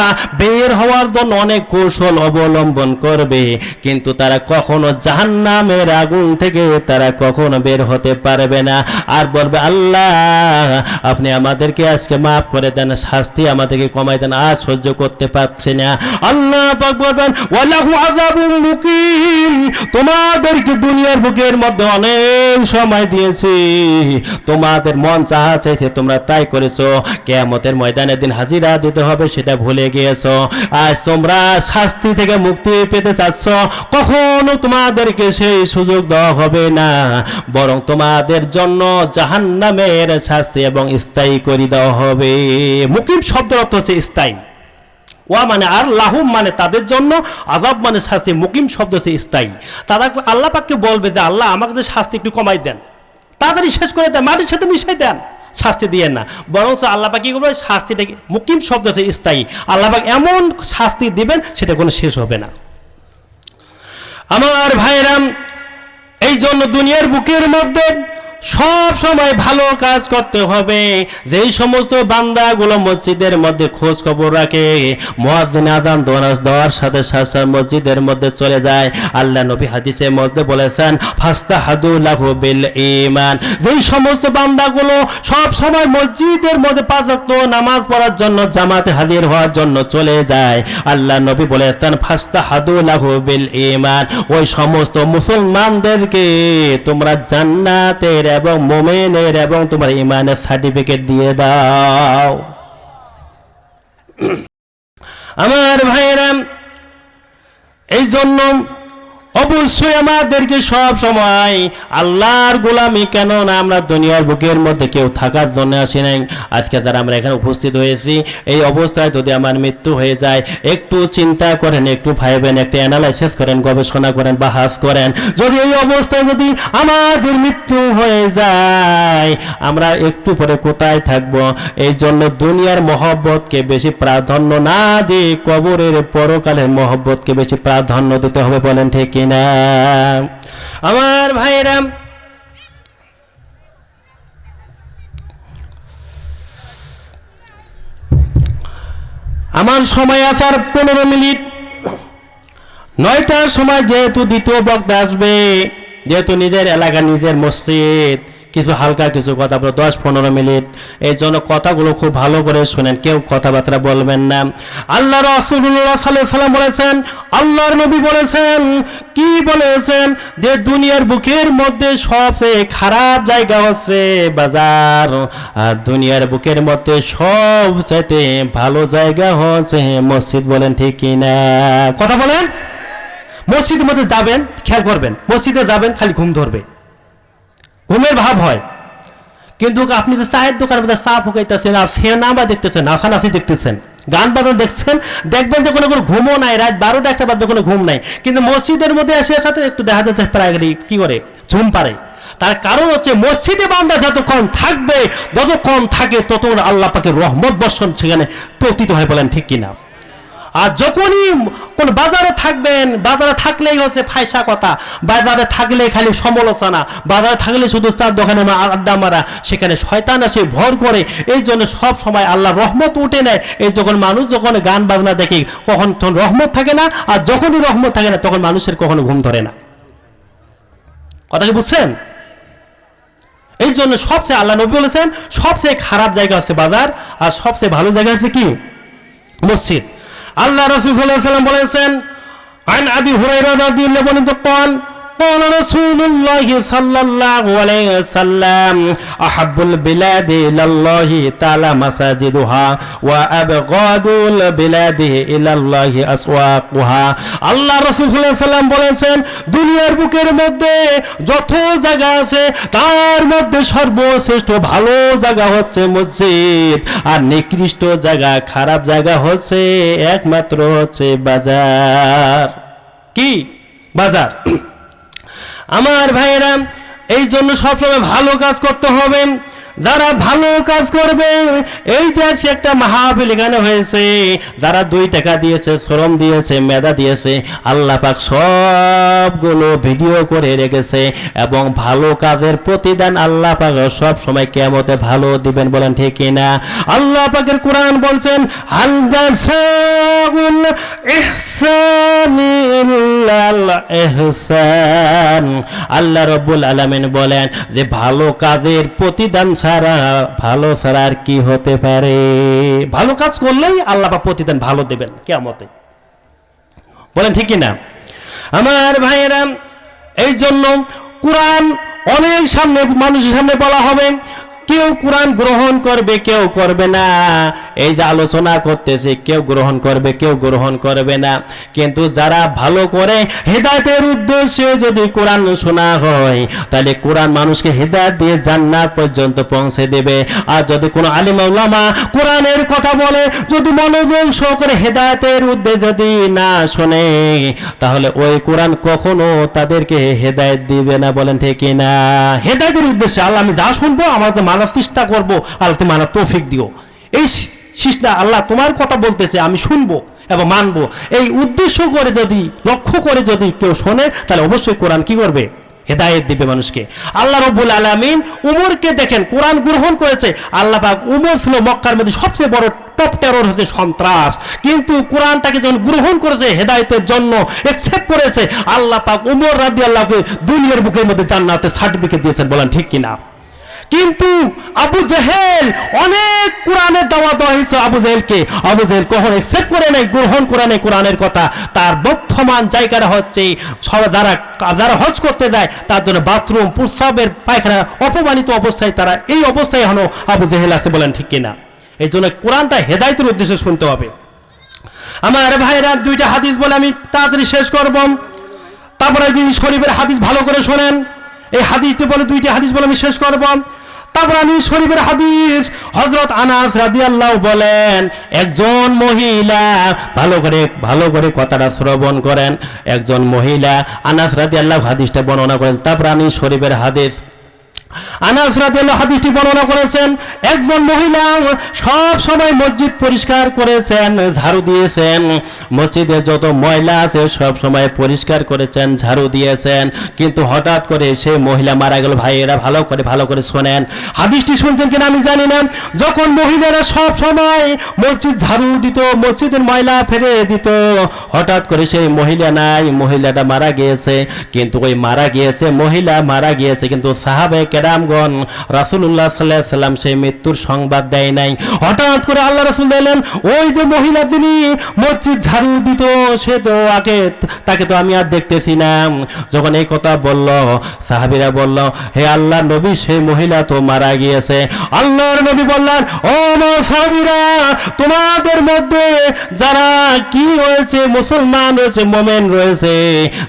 বের হওয়ার জন্য অনেক কৌশল অবলম্বন করবে, কিন্তু তারা কখনো জাহান্নামের আগুন থেকে তারা কখনো বের হতে পারবে না। আর বলবে, আল্লাহ আপনি আমাদেরকে আজকে মাফ করে দেন, শাস্তি আমাদেরকে কমাই দেন, আর সহ্য করতে পারছি না। আল্লাহ পাক বলবেন, ওয়ালাহু আযাবুম মুকিম, তোমাদেরকে দুনিয়ার বুকের মধ্যে অনেক সময় দিয়েছি, তোমাদের মন চাহা চাইছে তোমরা তাই করেছো, কিয়ামতের ময়দানে দিন হাজিরা দিতে হবে সেটা ভুলে গিয়েছো। আজ তোমরা শাস্তি থেকে মুক্তি পেতে চাচ্ছ, কখনো তোমাদেরকে সেই সুযোগ দেওয়া হবে না, বরং তোমাদের জন্য জাহান্নামের শাস্তি এবং স্থায়ী করে দেওয়া হবে। মুকিম শব্দের অর্থ হচ্ছে স্থায়ী, ওয়া মানে আর, লাহুম মানে তাদের জন্য, আযাব মানে শাস্তি, মুকিম শব্দ হচ্ছে স্থায়ী। তারা আল্লাহ পাককে বলবে যে আল্লাহ আমাকে শাস্তি একটু কমাই দেন, তাড়াতাড়ি শেষ করে দেন, মাটির সাথে মিশাই দেন, শাস্তি দিয়ে না, বরং আল্লাহ পাক কি করবে, শাস্তিটাকে মুকিম শব্দ হচ্ছে স্থায়ী, আল্লাহ পাক এমন শাস্তি দিবেন সেটা কোনো শেষ হবে না। আমার ভাইরাম, এই জন্য দুনিয়ার বুকের মধ্যে সব সময় ভালো কাজ করতে হবে। যেই সমস্ত বান্দাগুলো মসজিদের মধ্যে খোঁজ খবর রাখে, মুয়াজ্জিন আযান দেওয়ার সাথে সাথে মসজিদের মধ্যে চলে যায়, আল্লাহ নবী হাদিসের মধ্যে বলেছেন ফাস্তাহাদু লাহু বিল ঈমান। যেই সমস্ত বান্দাগুলো সব সময় মসজিদের মধ্যে পাঁচ ওয়াক্ত নামাজ পড়ার জন্য জামাতে হাজির হওয়ার জন্য চলে যায়, আল্লাহ নবী বলেছেন ফাস্তাহাদু লাহু বিল ঈমান, ওই সমস্ত মুসলমানদেরকে তোমরা জান্নাতের এবং মুমিনের এবং তোমার ঈমানের সার্টিফিকেট দিয়ে দাও। আমার ভাইরা, এই জন্য অবশ্যই আমাদেরকে সব সময় আল্লাহর গোলামি, কেন না আমরা দুনিয়ার বুকের মধ্যে কেউ থাকার জন্য আসি নাই। আজকে যারা আমরা এখানে উপস্থিত হয়েছি, এই অবস্থায় যদি আমার মৃত্যু হয়ে যায়, একটু চিন্তা করেন, একটু ভাইবেন, একটু অ্যানালাইসিস করেন, গবেষণা করেন, বাহাস করেন। যদি এই অবস্থায় যদি আমাদের মৃত্যু হয়ে যায়, আমরা একটু পরে কোথায় থাকব? এই জন্য দুনিয়ার মহব্বতকে বেশি প্রাধান্য না দিয়ে কবরের পরকালের মহব্বতকে বেশি প্রাধান্য দিতে হবে, বলেন ঠিক কিনা? আমার ভাইরা, আমার সময় আসার 15 মিনিট, 9টার সময় যেহেতু দ্বিতীয় বক্তা আসবে, যেহেতু নিজের এলাকা নিজের মসজিদ, কিছু হালকা কিছু কথা বলো 10-15 মিনিট, এই জন্য কথাগুলো খুব ভালো করে শুনেন, কেউ কথাবার্তা বলবেন না। আল্লাহ রাসূলুল্লাহ সাল্লাল্লাহু আলাইহি ওয়াসাল্লাম বলেছেন, আল্লাহর নবী বলেছেন, কি বলেছেন, যে দুনিয়ার বুকের মধ্যে সবচেয়ে খারাপ জায়গা হচ্ছে বাজার, আর দুনিয়ার বুকের মধ্যে সবচেয়ে ভালো জায়গা হচ্ছে মসজিদ, বলেন ঠিক কিনা? কথা বলেন। মসজিদের মধ্যে যাবেন, খেয়াল করবেন, মসজিদে যাবেন খালি ঘুম ধরবে, ঘুমের ভাব হয়, কিন্তু আপনি তো চায়ের দোকানের মধ্যে চা ফুকাইতেছেন, আর সিনেমা দেখতেছেন, নাচানাচি দেখতেছেন, গান বাজানো দেখছেন, দেখবেন যে কোনো ঘুমও নাই, রাত 12টা 1টা বাজে কোনো ঘুম নাই, কিন্তু মসজিদের মধ্যে এসে সাথে একটু দেখা যাচ্ছে প্রায় কি করে ঝুম পারে। তার কারণ হচ্ছে মসজিদে বান্দা যতক্ষণ থাকবে, যতক্ষণ থাকে ততক্ষণ আল্লাহ পাকের রহমত বর্ষণ সেখানে প্রতীত হয়, বলেন ঠিক কিনা? আর যখনই কোন বাজারে থাকবেন, বাজারে থাকলেই হচ্ছে ফায়সা কথা, বাজারে থাকলে খালি সমালোচনা, বাজারে থাকলে শুধু চার দোকানে আড্ডা মারা, সেখানে শয়তান আসে ভর করে। এই জন্য সব সময় আল্লাহ রহমত উঠে নেয়। এই যখন মানুষ যখন গান বাজনা দেখে, কখন তখন রহমত থাকে না, আর যখনই রহমত থাকে না তখন মানুষের কখনো ঘুম ধরে না। কথা কি বুঝছেন? এই জন্য সবচেয়ে আল্লাহ নবী বলেছেন সবচেয়ে খারাপ জায়গা হচ্ছে বাজার, আর সবচেয়ে ভালো জায়গা হচ্ছে কি? মসজিদ। আল্লাহ রাসূল সাল্লাল্লাহু আলাইহি ওয়াসাল্লাম বলেছেন, আন আবি হুরায়রা রাদিয়াল্লাহু আনহু قال قال رسول الله صلى الله عليه وسلم أحب البلاد إلى الله تعالى مساجدها وأبغض البلاد إلى الله أسواقها আল্লাহ রাসূল সাল্লাল্লাহু আলাইহি ওয়াসাল্লাম বলেছেন দুনিয়ার বুকের মধ্যে যত জায়গা আছে তার মধ্যে সর্বশ্রেষ্ঠ ভালো জায়গা হচ্ছে মসজিদ, আর নিকৃষ্ট জায়গা খারাপ জায়গা হচ্ছে একমাত্র হচ্ছে বাজার। কি বাজার? আমার ভাইয়েরা, এই জন্য সবসময় ভালো কাজ করতে হবে। যারা ভালো কাজ করবে, এই যে একটা মাহফিল এখানে হয়েছে, যারা 2 টাকা দিয়েছে, শ্রম দিয়েছে, মেধা দিয়েছে, আল্লাহ পাক সবগুলো ভিডিও করে রেখেছে এবং ভালো কাজের প্রতিদান আল্লাহ পাক সব সময় কিয়ামতে ভালো দিবেন। বলেন ঠিক কিনা? আল্লাহ পাকের কোরআন বলছেন হাল জাযাউল ইহসানি ইল্লাল ইহসান। আল্লাহ রাব্বুল আলামিন বলেন যে ভালো কাজের প্রতিদান ভালো ছাড়া আর কি হতে পারে? ভালো কাজ করলেই আল্লাহ পাক প্রতিদান ভালো দেবেন কিয়ামতে। বলেন ঠিক কিনা? আমার ভাইয়েরা, এই জন্য কোরআন অনেক সামনে মানুষের সামনে বলা হবে, কেউ কোরআন গ্রহণ করবে, কেউ করবে না। এই যে আলোচনা করতেছে, কেউ গ্রহণ করবে, কেউ গ্রহণ করবে না। কিন্তু যারা ভালো করে হেদায়েতের উদ্দেশ্যে যদি কোরআন শোনা হয়, তাহলে কোরআন মানুষকে হেদায়েত দিয়ে জান্নাত পর্যন্ত পৌঁছে দেবে। আর যদি কোনো আলিম উলামা কোরআনের কথা বলে, যদি মনোযোগ সহকারে হেদায়েতের উদ্দেশ্যে যদি না শোনে, তাহলে ওই কোরআন কখনো তাদেরকে হেদায়েত দিবে না। বলেন ঠিক কিনা? হেদায়েতের উদ্দেশ্যে আল্লাহ আমি যা শুনবো আমার তো মানার চেষ্টা করবো, আল্লাহ তুমি মানার তৌফিক দিও, এই চেষ্টা আল্লাহ তোমার কথা বলতেছে আমি শুনবো এবং মানবো, এই উদ্দেশ্য করে যদি লক্ষ্য করে যদি কেউ শোনে, তাহলে অবশ্যই কোরআন কি করবে? হেদায়েত দিবে মানুষকে। আল্লাহ রাব্বুল আলামিন উমরকে দেখেন কোরআন গ্রহণ করেছে। আল্লাহ পাক, উমর ছিল মক্কার মধ্যে সবচেয়ে বড় টপ টেরর হচ্ছে সন্ত্রাস, কিন্তু কোরআনটাকে যখন গ্রহণ করেছে হেদায়েতের জন্য একসেপ্ট করেছে, আল্লাহ পাক উমর রাদিয়াল্লাহুকে দুনিয়ার বুকের মধ্যে জান্নাতের সার্টিফিকেট দিয়েছেন। বলেন ঠিক কিনা? কিন্তু আবু জেহেল অনেক কোরআনের দাওয়াত দেওয়া হয়েছে আবু জেহেলকে, আবু জেহেল কখনো একসেপ্ট করে নাই, গ্রহণ করে নাই কোরআনের কথা। তার বর্তমান জায়গাটা হচ্ছে যারা হজ করতে যায় তার জন্য বাথরুম, প্রস্রাবের, পায়খানা অপমানিত অবস্থায় তারা এই অবস্থায় এখনো আবু জেহেল আছে। বলেন ঠিক কিনা? এই জন্য কোরআনটা হেদায়েতের উদ্দেশ্যে শুনতে হবে। আমার ভাইরা, 2টা হাদিস বলে আমি তাড়াতাড়ি শেষ করব, তারপরে শরীফের হাদিস ভালো করে শোনেন। এই হাদিসটি বলে 2টি হাদিস বলে আমি শেষ করব। তারপর আমি শরীফের হাদিস, হযরত আনাস রাদিয়াল্লাহু বলেন, একজন মহিলা, ভালো করে কথাটা শ্রবণ করেন, একজন মহিলা আনাস রাদিয়াল্লাহু হাদিসটা বর্ণনা করেন। তারপর আমি শরীফের হাদিস, আনাস রাদিয়াল্লাহু হাদিসটি বর্ণনা করেছেন, একজন মহিলা সব সময় মসজিদ পরিষ্কার করেছেন, ঝাড়ু দিয়েছেন, মসজিদে যত ময়লা আছে সব সময় পরিষ্কার করেছেন, ঝাড়ু দিয়েছেন, কিন্তু হঠাৎ করে সেই মহিলা মারা গেল। ভাইয়েরা ভালো করে শোনেন, হাদিসটি শুনছেন কিনা আমি জানি না। যখন মহিলারা সব সময় মসজিদ ঝাড়ু দিত, মসজিদের ময়লা ফেলে দিত, হঠাৎ করে সেই মহিলা নাই, মহিলাটা মারা গিয়েছে। কিন্তু ওই মহিলা মারা গিয়েছে, কিন্তু সাহাবায়ে কেরামগণ রাসূলুল্লাহ সাল্লাল্লাহু আলাইহি সাল্লাম সেই মৃত্যুর সংবাদ দেয় নাই। হঠাৎ করে আল্লাহ রাসূল বললেন, ওই যে মহিলা যিনি মসজিদ ঝাড়ু দিত, সে তো তাকে তো আমি আর দেখতেছি না। যখন এই কথা বলল, সাহাবীরা বলল, হে আল্লাহর নবী, সেই মহিলা তো মারা গিয়েছে। আল্লাহর নবী বললেন, ও আমার সাহাবীরা, তোমাদের মধ্যে যারা কি হয়েছে, মুসলমান রয়েছে, মুমিন রয়েছে,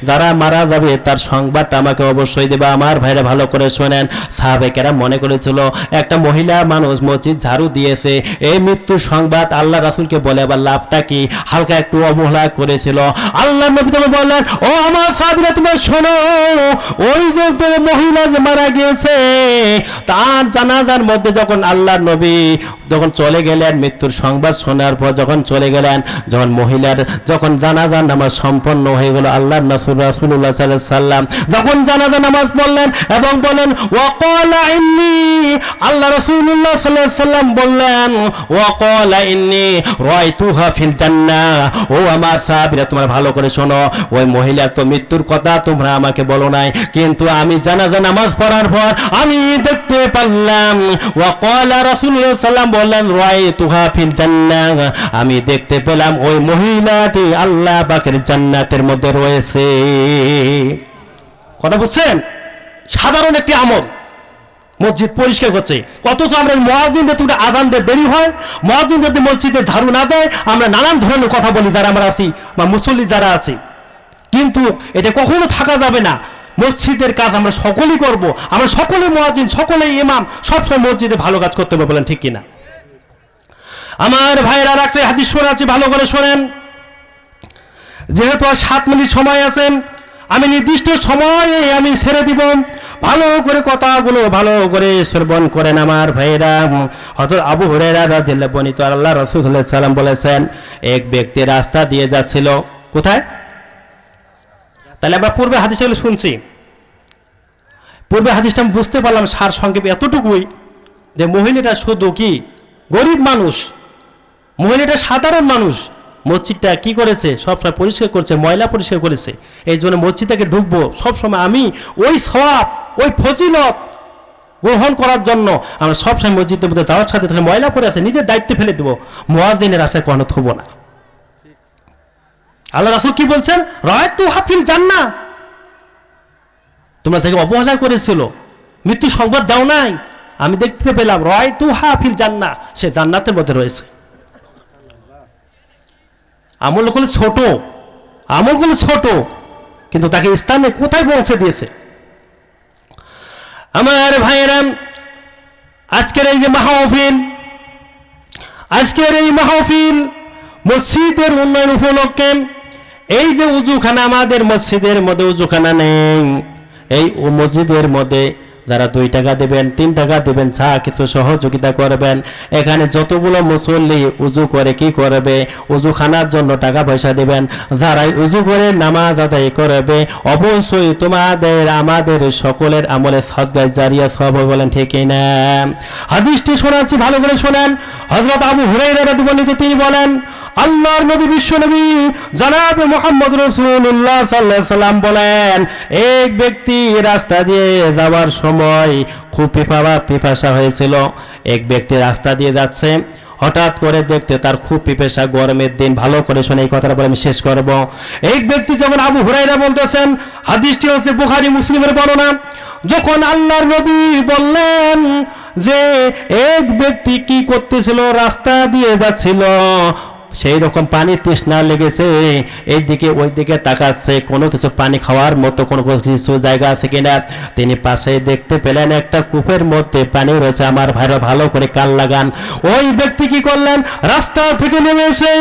যারা মারা যাবে তার সংবাদটা আমাকে অবশ্যই দেবে। আমার ভাইরা ভালো করে শোনেন, সাহাবায়েরা মনে করেছিল একটা মহিলা মানুষ মসজিদ ঝাড়ু দিয়েছে, এই মৃত্যুর সংবাদ আল্লাহ রাসূলকে বলে আবার লাভটা কি, হালকা একটু অবহেলা করেছিল। আল্লাহ নবী তবে বললেন, ও আমার সাহাবীরা, তোমরা শোনো, ওই যে মহিলা যে মারা গিয়েছে তার জানাজার মধ্যে যখন আল্লাহর নবী যখন চলে গেলেন, মৃত্যুর সংবাদ শোনার পর যখন চলে গেলেন, যখন মহিলার যখন জানাজার নামাজ সম্পন্ন হয়ে গেল, আল্লাহর রাসূলুল্লাহ সাল্লাল্লাহু আলাইহি সাল্লাম যখন জানাজার নামাজ পড়লেন এবং বলেন ওয়াকালা ইন্নী, আল্লাহ রাসূলুল্লাহ সাল্লাল্লাহু আলাইহি সাল্লাম বললেন, ওয়াকালা ইন্নী রাআইতুহা ফিল জান্নাহ। ও আমার সাহাবীরা, তোমরা ভালো করে শোনো, ওই মহিলার তো মৃত্যুর কথা তোমরা আমাকে বলো নাই, কিন্তু আমি জানাজা নামাজ পড়ার পর আমি দেখতে পেলাম। ওয়াকালা রাসূলুল্লাহ সাল্লাম বললেন, রাআইতুহা ফিল জান্নাহ, আমি দেখতে পেলাম ওই মহিলাটি আল্লাহ পাকের জান্নাতের মধ্যে রয়েছে। কথা বুঝছেন? সাধারণ একটি আমল মসজিদ পরিষ্কার করছে, অথচ আমরা মুয়াজ্জিন যদি আযান দিয়ে দেরি হয়, মুয়াজ্জিন যদি মসজিদে ঝাড়ু না দেয়, আমরা নানান ধরনের কথা বলি যারা আমরা আছি বা মুসল্লি যারা আছি। কিন্তু এটা কখনো থাকা যাবে না। মসজিদের কাজ আমরা সকলেই করব, আমরা সকলে মুয়াজ্জিন, সকলে ইমাম, সবসময় মসজিদে ভালো কাজ করতে হবে, বলেন ঠিক কিনা? আমার ভাইয়েরা একটা হাদিস শোনাচ্ছি, ভালো করে শোনেন। যেহেতু আর 7 মিনিট সময় আছে, আমি নির্দিষ্ট সময়ে আমি ছেড়ে দিব, ভালো করে কথাগুলো ভালো করে শ্রবণ করেন আমার ভাইয়েরা। হযরত আবু হুরায়রা রাদিয়াল্লাহু বর্ণিত, আল্লাহ রাসূল সাল্লাল্লাহু আলাইহি সাল্লাম বলেছেন, এক ব্যক্তি রাস্তা দিয়ে যাচ্ছিল। কোথায়? তাহলে আমরা পূর্বে হাদিসগুলো শুনছি, পূর্বে হাদিসটা আমি বুঝতে পারলাম সার সংক্ষেপে এতটুকুই যে মহিলাটা শুধু কি গরিব মানুষ, মহিলাটা সাধারণ মানুষ, মসজিদটা কি করেছে সবসময় পরিষ্কার করছে, ময়লা পরিষ্কার করেছে। এই জন্য মসজিদটাকে ঢুকবো সবসময় আমি ওই সওয়াব, ওই ফজিলত গ্রহণ করার জন্য আমরা সবসময় মসজিদের মধ্যে যাওয়ার সাথে তাহলে ময়লা পড়ে আছে নিজের দায়িত্বে ফেলে দেবো, মুয়াজ্জিনের আশায় কোনো থব না। আল্লাহ রাসূল কি বলছেন? রায়তু হাফিল জান্নাহ, তোমরা যাকে অবহেলা করেছিল, মৃত্যু সংবাদ দাও নাই, আমি দেখতে পেলাম রায়তু হাফিল জান্নাহ, সে জান্নাতের মধ্যে রয়েছে। আমলগুলো ছোট, আমলগুলো ছোট, কিন্তু তাকে স্থানে কোথায় পৌঁছে দিয়েছে। আমার ভাইয়েরা, আজকের এই যে মাহফিল, আজকের এই মাহফিল মসজিদের উন্নয়ন উপলক্ষে, এই যে উজুখানা আমাদের মসজিদের মধ্যে উজুখানা নেই, এই মসজিদের মধ্যে যারা 2 টাকা দেবেন, 3 টাকা দেবেন, যা কিছু সহযোগিতা করবেন, এখানে যতগুলো মুসল্লি উজু করে কি করবে, উজুখানার জন্য টাকা পয়সা দেবেন, যারাই উজু করে নামাজ আদায় করবে, অবশ্যই তোমাদের আমাদের সকলের আমলে সাদকা জারিয়া সওয়াব, বলেন ঠিক না? হাদিসটি শোনাচ্ছি, ভালো করে শোনেন। হযরত আবু হুরায়রা রাদিয়াল্লাহু আনহু তিনি বলেন, আল্লাহর নবী, বিশ্ব নবী জনাব মুহাম্মদ রাসূলুল্লাহ সাল্লাল্লাহু আলাইহি সাল্লাম বলেন, এক ব্যক্তি রাস্তা দিয়ে যাওয়ার সময় খুব পিপাসা হয়েছিল। এক ব্যক্তি রাস্তা দিয়ে যাচ্ছে, হঠাৎ করে দেখতে তার খুব পিপাসা, গরমের দিন। ভালো করে শুনে এই কথাটা বলে আমি শেষ করব। এক ব্যক্তি যখন, আবু হুরায়রা বলতেছেন, হাদিসটি হচ্ছে বুখারী মুসলিমের বর্ণনা, যখন আল্লাহর নবী বললেন যে এক ব্যক্তি কি করতেছিল, রাস্তা দিয়ে যাচ্ছিল, সেই রকম পানি তৃষ্ণা লেগেছে, এইদিকে ওই দিকে তাকাচ্ছে, কোনো কিছু পানি খাওয়ার মতো কোনো কিছু জায়গা আছে কিনা। তিনি পাশে দেখতে পেলেন একটা কূপের মধ্যে পানি রয়েছে। আমার ভাইরা ভালো করে কান লাগান। ওই ব্যক্তি কি করলেন, রাস্তা থেকে নেমে এসে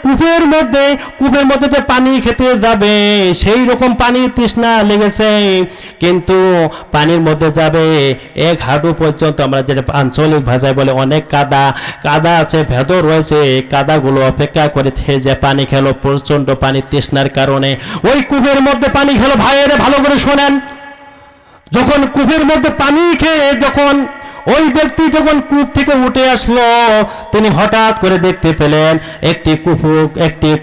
কূপের মধ্যে যে পানি খেতে যাবে, সেই রকম পানি তৃষ্ণা লেগেছে, কিন্তু পানির মধ্যে যাবে 1 হাঁটু পর্যন্ত, আমরা যেটা আঞ্চলিক ভাষায় বলে অনেক কাদা আছে, ভেতর রয়েছে, কাদাগুলো অপেক্ষা করে যে পানি খেলো, প্রচন্ড পানি তৃষ্ণার কারণে ওই কূপের মধ্যে পানি খেলো। ভাইয়েরা ভালো করে শোনেন, যখন কূপের মধ্যে পানি খেয়ে যখন ওই ব্যক্তি যখন কূপ থেকে উঠে আসলো, তিনি হঠাৎ করে দেখতে পেলেন একটি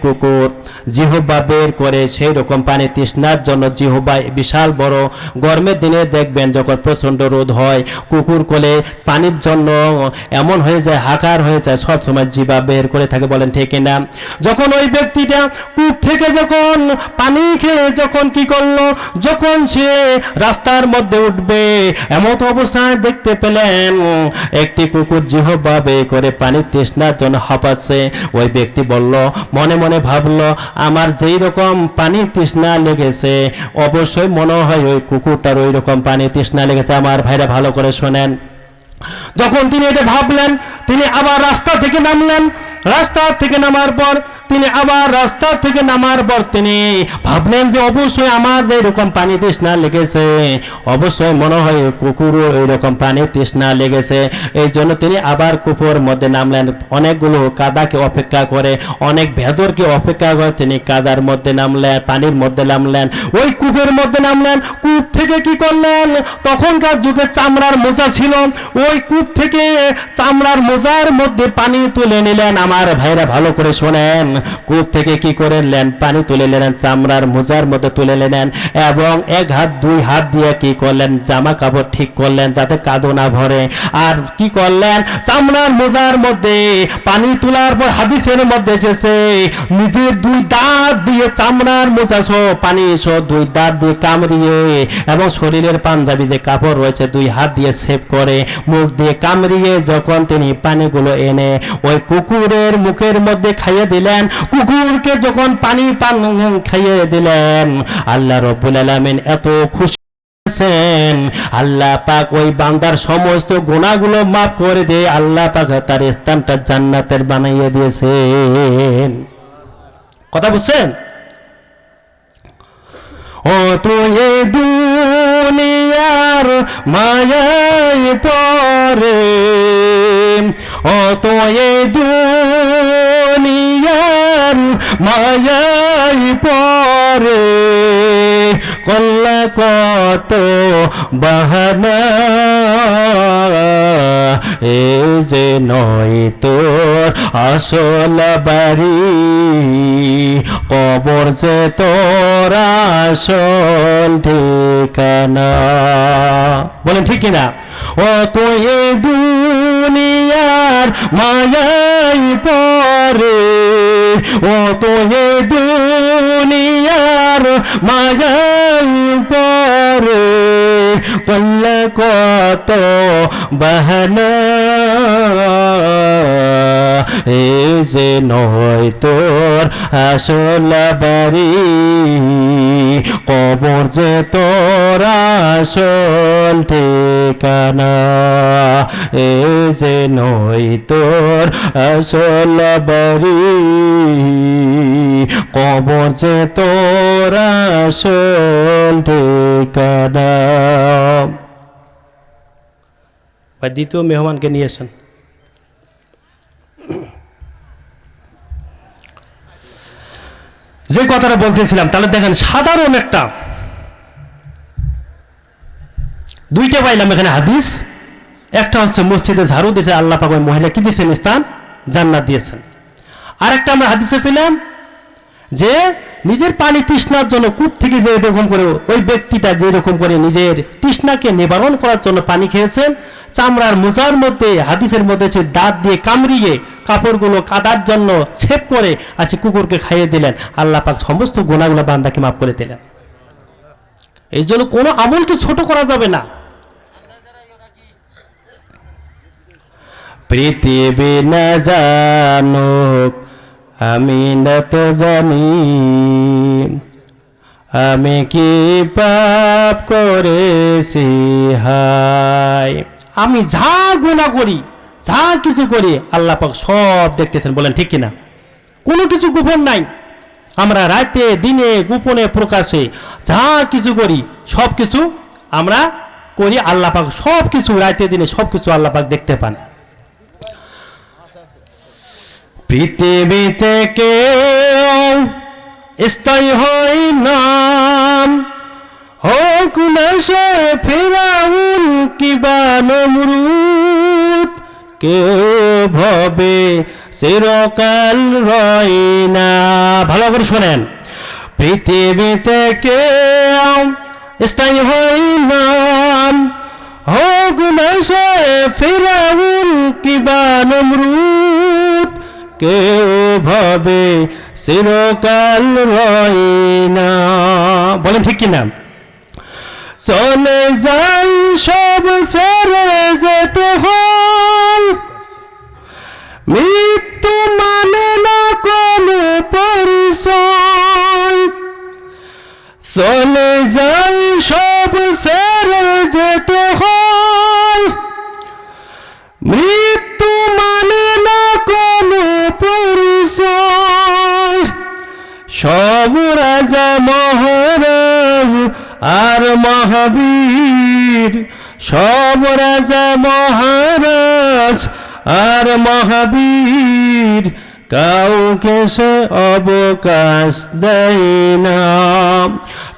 কুকুর জিহ্বা বের করে, সেই রকম পানি তৃষ্ণার জন্য জিহ্বা বিশাল বড়। গরমের দিনে দেখবেন যখন প্রচন্ড রোদ হয়, কুকুর কোলে পানির জন্য এমন হয়ে যায়, হাকার হয়ে যায়, সবসময় জিহ্বা বের করে থাকে, বলেন ঠিক না? যখন ওই ব্যক্তিটা কূপ থেকে যখন পানি খেয়ে যখন কি করলো, যখন সে রাস্তার মধ্যে উঠবে, এমন অবস্থায় দেখতে পেলেন একটি কুকুর জিহ্বা বের করে পানির তৃষ্ণার জন্য হাঁপাচ্ছে। ওই ব্যক্তি বলল, মনে মনে ভাবলো, আমার যেই রকম পানি তৃষ্ণা লেগেছে, অবশ্যই মনে হয় ওই কুকুরটার ওই রকম পানি তৃষ্ণা লেগেছে। আমার ভাইরা ভালো করে শোনেন, যখন তিনি এটা ভাবলেন, তিনি আবার রাস্তা থেকে নামলেন। রাস্তা থেকে নামার পর তিনি ভাবলেন যে অবশ্যই আমার যে এরকম পানি তৃষ্ণা লেগেছে, অবশ্যই মনে হয় কুকুরও এইরকম পানি তৃষ্ণা লেগেছে। এই জন্য তিনি আবার কূপের মধ্যে নামলেন। অনেকগুলো কাদাকে অপেক্ষা করে, অনেক ভেদরকে অপেক্ষা করে তিনি কাদার মধ্যে নামলেন, পানির মধ্যে নামলেন, ওই কূপের মধ্যে নামলেন। কূপ থেকে কি করলেন, তখনকার যুগে চামড়ার মোজা ছিল, ওই কূপ থেকে চামড়ার মোজার মধ্যে পানি তুলে নিলেন। আমার ভাইরা ভালো করে শোনেন, কূপ থেকে কি করে নেন, পানি তুলে নিলেন, চামড়ার মোজার মধ্যে তুলে নিলেন এবং এক হাত দুই হাত দিয়ে কি করলেন, জামা কাপড় ঠিক করলেন যাতে কাদো না ভরে। আর কি করলেন, চামড়ার মোজার মধ্যে পানি তোলার পর হাদিসের মধ্যে এসেছে নিজের দুই দাঁত দিয়ে চামড়ার মোজা সহ পানি সহ দুই দাঁত দিয়ে কামড়িয়ে এবং শরীরের পাঞ্জাবি যে কাপড় রয়েছে দুই হাত দিয়ে সেভ করে মুখ দিয়ে কামড়িয়ে যখন তিনি পানিগুলো এনে ওই কুকুরের মুখের মধ্যে খাইয়ে দিলেন, কুকুরকে যখন পানি পান খাইয়ে দিলেন, আল্লাহ রাব্বুল আলামিন এত খুশি হয়েছেন, আল্লাহ পাক ওই বান্দার সমস্ত গুনাহগুলো মাফ করে দিয়ে আল্লাহ পাক তার স্থানটা জান্নাতের বানাইয়ে দিয়েছেন। কথা বুঝছেন? ও তো এই দুনিয়ার মায়ায় পড়ে, ও তো এই দুনিয়ার মায়ায় পড়ে, কল্লা কত বাহানা, এই যে নয় তোর আসল বাড়ি, কবর যে তোর আসল ঠিকানা। বলেন ঠিক কিনা? ও তো এই দুনিয়ার মায়ায় পড়ে, ও তো এই দুনিয়ার মায়ায় পড়ে, কল্লা কত বাহানা, এই যে নয় তোর আসল বাড়ি, কবর যে তোর আসল ঠিকানা, এই যে নয় তোর আসল বাড়ি, কবর যে তোর আসল ঠিকানা। দ্বিতীয় মেহমানকে নিয়ে আসেন। যে কথাটা বলতেছিলাম, তাহলে দেখেন সাধারণ একটা দুইটা পাইলাম এখানে হাদিস। একটা হচ্ছে মসজিদে ঝাড়ু দিয়েছে আল্লাহ পাক ওই মহিলা কি দিয়েছেন, স্থান জান্নাত দিয়েছেন। আর একটা আমরা হাদিসে পেলাম যে নিজের পানি তৃষ্ণার জন্য কূপ থেকে যে এরকম করে ওই ব্যক্তিটা যেরকম করে নিজের তৃষ্ণাকে নিবারণ করার জন্য পানি খেয়েছেন, চামড়ার মোজার মধ্যে হাদিসের মধ্যে হচ্ছে দাঁত দিয়ে কামড়িয়ে কাপড়গুলো কাদার জন্য ছেপ করে আছে কুকুরকে খাইয়ে দিলেন, আল্লাহ পাক সমস্ত গুনাহগুলো বান্দাকে মাফ করে দিলেন। এই জন্য কোনো আমলকে ছোট করা যাবে না। পৃথিবী না জানুক আমি না তো জানি, আমি কি পাপ করেছি হায়। আমি যা গুনাহ করি, যা কিছু করি, আল্লাহ পাক সব দেখতেছেন। বলেন ঠিক কিনা? কোনো কিছু গোপন নাই। আমরা রাতে দিনে গোপনে প্রকাশে যা কিছু করি সব কিছু আমরা করি, আল্লাহ পাক সব কিছু রাতে দিনে সব কিছু আল্লাহ পাক দেখতে পান। পৃথিবী থেকে স্থায়ী হয় নাম, হোক না সে ফিরাউন কিবা নমরুদ, কেউ ভবে চিরকাল রয় না। ভালো করে শোনেন, পৃথিবী থেকে স্থায়ী হয় নাম, হোক না সে ফিরাউন কিবা নমরুদ, কেউ ভাবে চিরকাল রয় না। বলেন ঠিক কিনা? চলে যাই সব ছেড়ে যেতে হয়, মৃত্যু মানে না কোনো পরিচয়। চলে যাই সব ছেড়ে যেতে হয়, মৃত্যু মানে না কোনো পরিচয়। সব রাজা মহারাজ আর মহাবীর, সব রাজা মহারাজ আর মহাবীর, কাউকে সে অবকাশ দেয় না।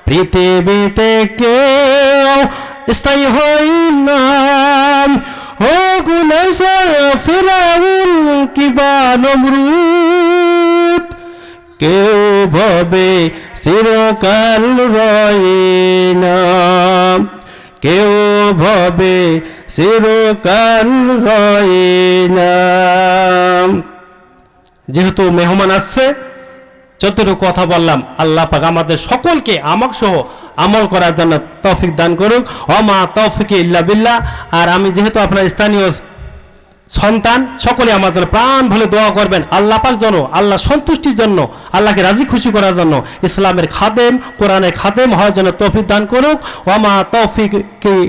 পৃথিবীতে কেউ স্থায়ী হয় না, হোক না সে ফিরাউন কিবা নমরুদ, কেউ ভবে চিরকাল রয় না, কেউ ভবে চিরকাল রয় না। যেহেতু মেহমান আসছে, যতটুকু কথা বললাম, আল্লাহ পাক আমাদের সকলকে আমাকে সহ আমল করার জন্য তৌফিক দান করুক। ওমা তৌফিক ইল্লা বিল্লাহ। আর আমি যেহেতু আপনার স্থানীয় সন্তান, সকলে আমাদের প্রাণ ভরে দোয়া করবেন আল্লাহ পাক যেন আল্লাহ সন্তুষ্টির জন্য, আল্লাহকে রাজি খুশি করার জন্য, ইসলামের খাদেম, কোরআনের খাদেম হওয়ার জন্য তৌফিক দান করুক। ওমা তৌফিক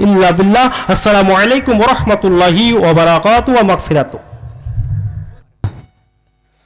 ইল্লা বিল্লাহ। আসসালামু আলাইকুম ওয়া রাহমাতুল্লাহি ওয়া বারাকাতুহু ওয়া মাগফিরাতুহু।